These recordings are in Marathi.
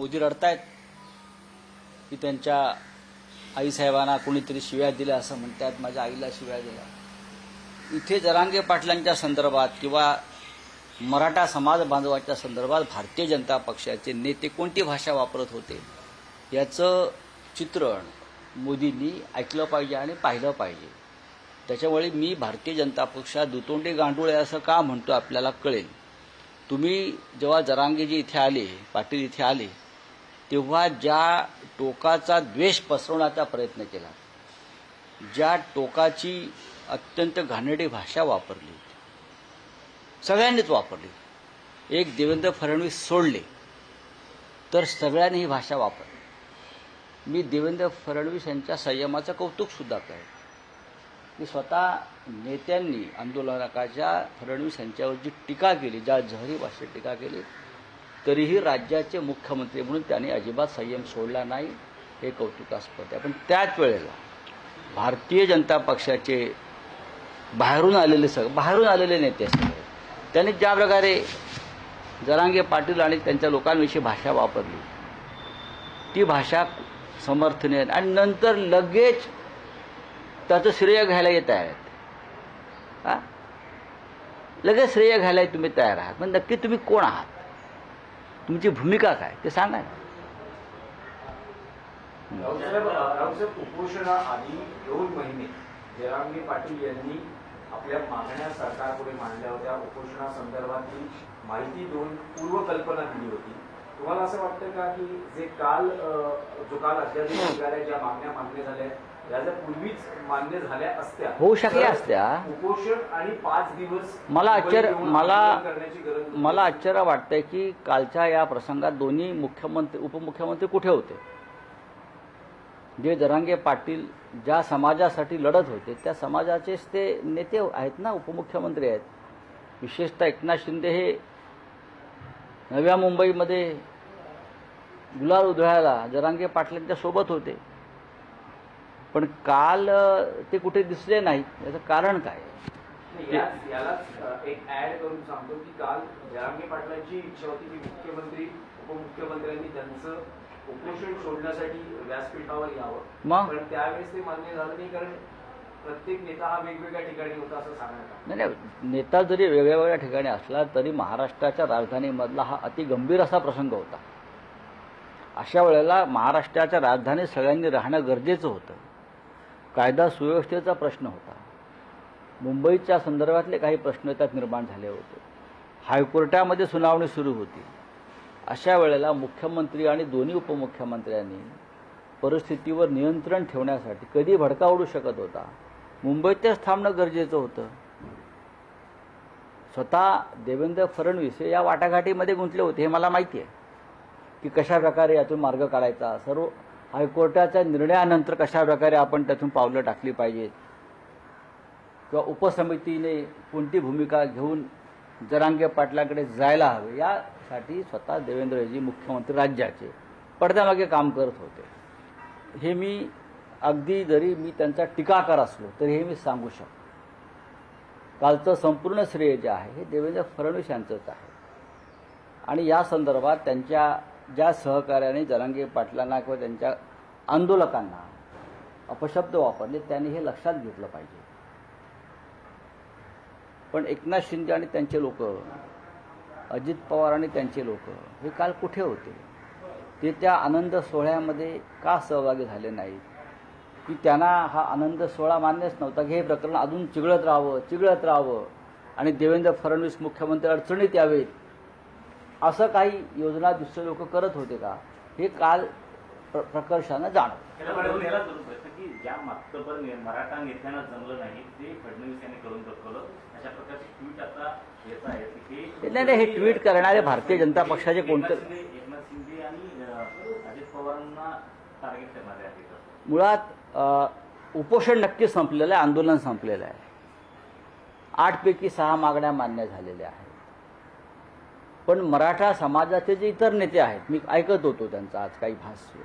मोदी रडतायत की त्यांच्या आईसाहेबांना कोणीतरी शिव्या दिल्या असं म्हणतात, माझ्या आईला शिव्या दिल्या. इथे जरांगे पाटलांच्या संदर्भात किंवा मराठा समाज बांधवाच्या संदर्भात भारतीय जनता पक्षाचे नेते कोणती भाषा वापरत होते याचं चित्रण मोदींनी ऐकलं पाहिजे आणि पाहिलं पाहिजे. त्याच्यामुळे मी भारतीय जनता पक्षात दुतोंडे गांडूळ आहे असं का म्हणतो आपल्याला कळेल. तुम्ही जेव्हा जरांगेजी इथे आले, पाटील इथे आले, तेव्हा ज्या टोकाचा द्वेष पसरवण्याचा प्रयत्न केला, ज्या टोकाची अत्यंत घाणेरडी भाषा वापरली, सगळ्यांनीच वापरली. एक देवेंद्र फडणवीस सोडले तर सगळ्यांनी ही भाषा वापरली. मी देवेंद्र फडणवीस यांच्या संयमाचं कौतुक सुद्धा करेन. की स्वतः नेत्यांनी आंदोलकाच्या फडणवीस यांच्यावर जी टीका केली, ज्या जहरी भाषेत टीका केली, तरीही राज्याचे मुख्यमंत्री म्हणून त्यांनी अजिबात संयम सोडला नाही, हे कौतुकास्पद आहे. पण त्याच वेळेला भारतीय जनता पक्षाचे बाहेरून आलेले नेते सगळे त्यांनी ज्या प्रकारे जरांगे पाटील आणि त्यांच्या लोकांविषयी भाषा वापरली, ती भाषा समर्थनीय आणि नंतर लगेच त्याचं श्रेय घ्यायला येत आहेत. लगेच श्रेय घ्यायला तुम्ही तयार आहात. पण नक्की तुम्ही कोण आहात, तुमची भूमिका काय ते सांगा. रावसाहेब, उपोषणाआधी 2 महिने जरांगे पाटील यांनी आपल्या मागण्या सरकारपुढे मांडल्या होत्या. उपोषणासंदर्भातली माहिती देऊन पूर्वकल्पना दिली होती. तुम्हाला असं वाटतं का की जे काल अध्यादेश निघाल्या, ज्या मागण्या मान्य झाल्या, या जर पूर्वीच मान्य झाल्या असत्या, होऊ शकल्या असत्या. उपोषण आणि 5 दिवस मला आश्चर्य वाटतंय की कालच्या या प्रसंगात दोन्ही मुख्यमंत्री उपमुख्यमंत्री कुठे होते. जे जरांगे पाटील ज्या समाजासाठी लढत होते त्या समाजाचेच ते नेते आहेत ना, उपमुख्यमंत्री आहेत. विशेषतः एकनाथ शिंदे हे नव्या मुंबईमध्ये गुलाल उधळायला जरांगे पाटलांच्या सोबत होते, पण काल ते कुठे दिसले नाही. याचं कारण काय? यालाच एक ऍड करून सांगतो की काल जरांगे पाटलांची इच्छा होती की मुख्यमंत्री उपमुख्यमंत्र्यांनी त्यांचं उपोषण सोडण्यासाठी व्यासपीठावर यावं, पण त्यावेळेस ते मान्य झालं नाही, कारण प्रत्येक नेता हा वेगवेगळ्या ठिकाणी होता असं सांगण्यात. नाही, नेता जरी वेगवेगळ्या ठिकाणी असला तरी महाराष्ट्राच्या राजधानीमधला हा अतिगंभीर असा प्रसंग होता. अशा वेळेला महाराष्ट्राच्या राजधानीत सगळ्यांनी राहणं गरजेचं होतं. कायदा सुव्यवस्थेचा प्रश्न होता. मुंबईच्या संदर्भातले काही प्रश्न त्यात निर्माण झाले होते. हायकोर्टामध्ये सुनावणी सुरू होती. अशा वेळेला मुख्यमंत्री आणि दोन्ही उपमुख्यमंत्र्यांनी परिस्थितीवर नियंत्रण ठेवण्यासाठी कधी भडका उडू शकत होता, मुंबईतच थांबणं गरजेचं होतं. स्वतः देवेंद्र फडणवीस हे या वाटाघाटीमध्ये गुंतले होते, हे मला माहिती आहे की कशा प्रकारे यातून मार्ग काढायचा, सर्व हायकोर्टाच्या निर्णयानंतर कशा प्रकारे आपण त्यातून पावलं टाकली पाहिजेत, किंवा उपसमितीने कोणती भूमिका घेऊन जरांगे पाटलांकडे जायला हवे, यासाठी स्वतः देवेंद्रजी मुख्यमंत्री राज्याचे पडद्यामागे काम करत होते. हे मी अगदी जरी मी त्यांचा टीकाकार असलो तरी हे मी सांगू शकतो. कालचं संपूर्ण श्रेय जे आहे हे देवेंद्र फडणवीस यांचंच आहे. आणि या संदर्भात त्यांच्या ज्या सहकार्याने जरांगे पाटलांना किंवा त्यांच्या आंदोलकांना अपशब्द वापरले त्यांनी हे लक्षात घेतलं पाहिजे. पण एकनाथ शिंदे आणि त्यांचे लोक, अजित पवार आणि त्यांचे लोक हे काल कुठे होते? ते त्या आनंद सोहळ्यामध्ये का सहभागी झाले नाहीत? की त्यांना हा आनंद सोहळा मान्यच नव्हता की हे प्रकरण अजून चिघळत राहावं आणि देवेंद्र फडणवीस मुख्यमंत्री अडचणीत यावेत, असं काही योजना दुसरे लोक करत होते का? हे काल प्रकर्षानं जाणवलं. ज्या मागचं मराठा नेत्यांना जमलं नाही ते फडणवीस यांनी करून दाखवलं, अशा प्रकारचे ट्विट आता येत आहे. नाही, हे ट्विट करणारे भारतीय जनता पक्षाचे कोणते एकनाथ शिंदे आणि अजित पवारांना टार्गेट करणारे आहेत. मुळात उपोषण नक्की संपलेलं आहे, आंदोलन संपलेलं आहे. 8 पैकी 6 मागण्या मान्य झालेल्या आहेत. पण मराठा समाजाचे जे इतर नेते आहेत, मी ऐकत होतो त्यांचा आज काही भाष्य,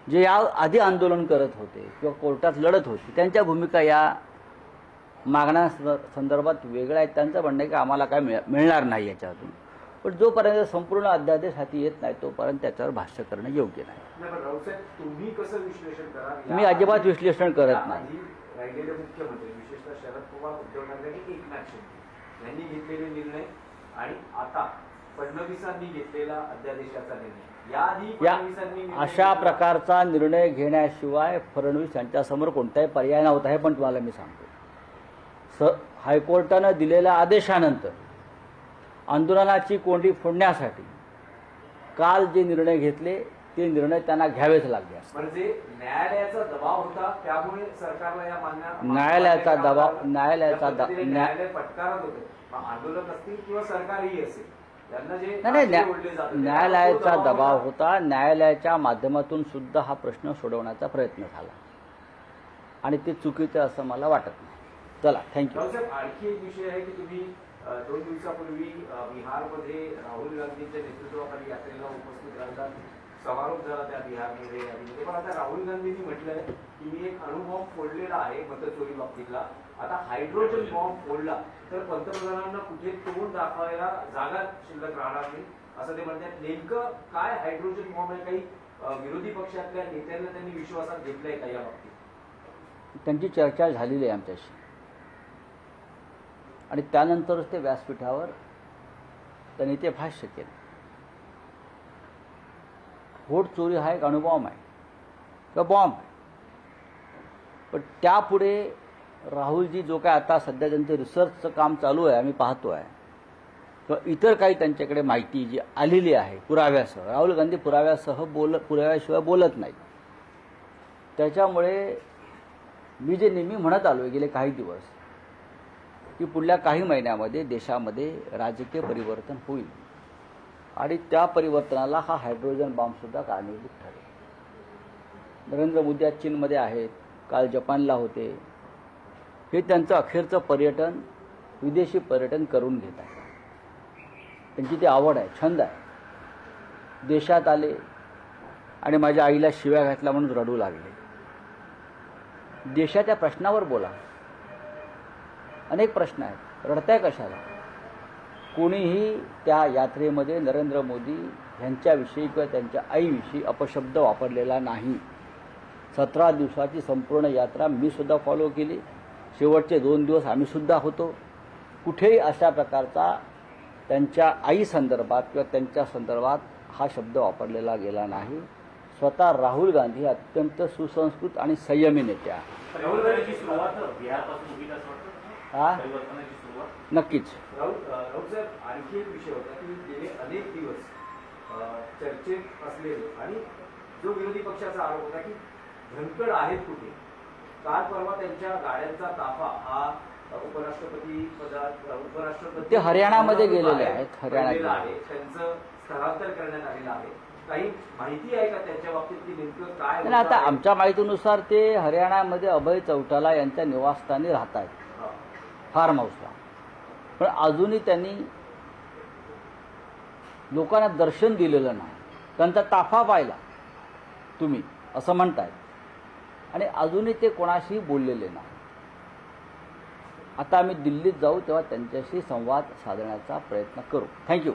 जे या आधी आंदोलन करत होते किंवा कोर्टात लढत होती, त्यांच्या भूमिका या मागण्या संदर्भात वेगळ्या आहेत. त्यांचं म्हणणं आहे की आम्हाला काय मिळणार नाही याच्यातून. पण जोपर्यंत संपूर्ण अध्यादेश हाती येत नाही तोपर्यंत त्याच्यावर भाष्य करणं योग्य नाही. नाही, पण राऊसाहेब तुम्ही कसं विश्लेषण करा? मी अजिबात विश्लेषण करत नाही. याआधी राहिलेले मुख्यमंत्री विशेषतः शरद पवार, उद्धव ठाकरे आणि एकनाथ शिंदे यांनी घेतलेले निर्णय आणि आता फडणवीसांनी घेतलेला अध्यादेशाचा निर्णय, याआधी या फडणवीसांनी निर्णय अशा घेतला. प्रकारचा निर्णय घेण्याशिवाय फडणवीस यांच्यासमोर कोणताही पर्याय नव्हता, हे पण तुम्हाला मी सांगतो. हायकोर्टानं दिलेल्या आदेशानंतर आंदोलनाची कोंडी फोडण्यासाठी काल जे निर्णय घेतले ते निर्णय त्यांना घ्यावेच लागले असते. म्हणजे न्यायालयाचा दबाव होता, त्यामुळे सरकारला या न्यायालयाचा दबाव न्यायालय पटकारत होते. मग आंदोलक असतील किंवा सरकारही असेल, त्यांना जे नाही ओढले जाते, न्यायालयाचा दबाव होता. न्यायालयाच्या माध्यमातून सुद्धा हा प्रश्न सोडवण्याचा प्रयत्न झाला आणि ते चुकीचं असं मला वाटत नाही. चला, थँक्यू. रावसाहेब, आणखी एक विषय आहे की तुम्ही 2 दिवसापूर्वी बिहारमध्ये राहुल गांधींच्या नेतृत्वाखाली यात्रेला उपस्थित राहतात. समारोप झाला त्या बिहारमध्ये यादीमध्ये. पण आता राहुल गांधींनी म्हटलंय की मी एक अणुबॉम्ब फोडलेला आहे मतचोरी बाबतीतला. आता हायड्रोजन बॉम्ब फोडला तर पंतप्रधानांना कुठे तोंड दाखवायला जागा शिल्लक राहणार नाही असं ते म्हणतात. नेमकं काय हायड्रोजन बॉम्ब आहे? काही विरोधी पक्षातल्या नेत्यांना त्यांनी विश्वासात घेतलंय का या बाबतीत? त्यांची चर्चा झालेली आहे आमच्याशी आणि त्यानंतरच ते व्यासपीठावर त्यांनी ते भाष्य केलं. व्होट चोरी हा एक अणुबॉम्ब आहे किंवा बॉम्ब आहे, पण त्यापुढे राहुलजी जो काय आता सध्या त्यांचं रिसर्चचं काम चालू आहे, आम्ही पाहतो आहे, किंवा इतर काही त्यांच्याकडे माहिती जी आलेली आहे पुराव्यासह. राहुल गांधी पुराव्याशिवाय बोलत नाही. त्याच्यामुळे मी जे नेहमी म्हणत आलो गेले काही दिवस की पुढल्या काही महिन्यामध्ये देशामध्ये राजकीय परिवर्तन होईल आणि त्या परिवर्तनाला हा हायड्रोजन बॉम्बसुद्धा कारणीभूत ठरेल. नरेंद्र मोदी आज चीनमध्ये आहेत, काल जपानला होते. हे त्यांचं अखेरचं पर्यटन, विदेशी पर्यटन करून घेत आहे. त्यांची ती आवड आहे, छंद आहे. देशात आले आणि माझ्या आईला शिव्या घातल्या म्हणून रडू लागले. देशाच्या प्रश्नावर बोला. अनेक प्रश्न आहेत, रडताय कशाला? कोणीही त्या यात्रेमध्ये नरेंद्र मोदी यांच्याविषयी किंवा त्यांच्या आईविषयी अपशब्द वापरलेला नाही. 17 दिवसाची संपूर्ण यात्रा मी सुद्धा फॉलो केली. शेवटचे 2 दिवस आम्ही सुद्धा होतो. कुठेही अशा प्रकारचा त्यांच्या आईसंदर्भात किंवा त्यांच्या संदर्भात हा शब्द वापरलेला गेला नाही. स्वतः राहुल गांधी अत्यंत सुसंस्कृत आणि संयमी नेते आहेत. परिवर्तनाची सुरुवात बिहारपासून होईल असं वाटतं? हा, परिवर्तनाची सुरुवात नक्कीच. राऊत साहेब, आणखी एक विषय होता की गेले अनेक दिवस चर्चेत असलेले आणि जो विरोधी पक्षाचा आरोप होता की धनकड आहेत कुठे. काल परवा त्यांच्या गाड्यांचा ताफा हा उपराष्ट्रपती ते हरियाणामध्ये गेलेले आहेत. हरियाणात आहे, त्यांचं स्थलांतर करण्यात आलेलं आहे. काही माहिती आहे का त्यांच्या बाबतीत की नेमकं काय आणि आता आमच्या माहितीनुसार ते हरियाणामध्ये अभय चौटाला यांच्या निवासस्थानी राहत आहेत, फार्म हाऊसला. पण अजूनही त्यांनी लोकांना दर्शन दिलेलं नाही. त्यांचा ताफा पाहिला तुम्ही असं म्हणताय आणि अजूनही ते कोणाशीही बोललेले नाही. आता आम्ही दिल्लीत जाऊ तेव्हा त्यांच्याशी संवाद साधण्याचा प्रयत्न करू. थँक्यू.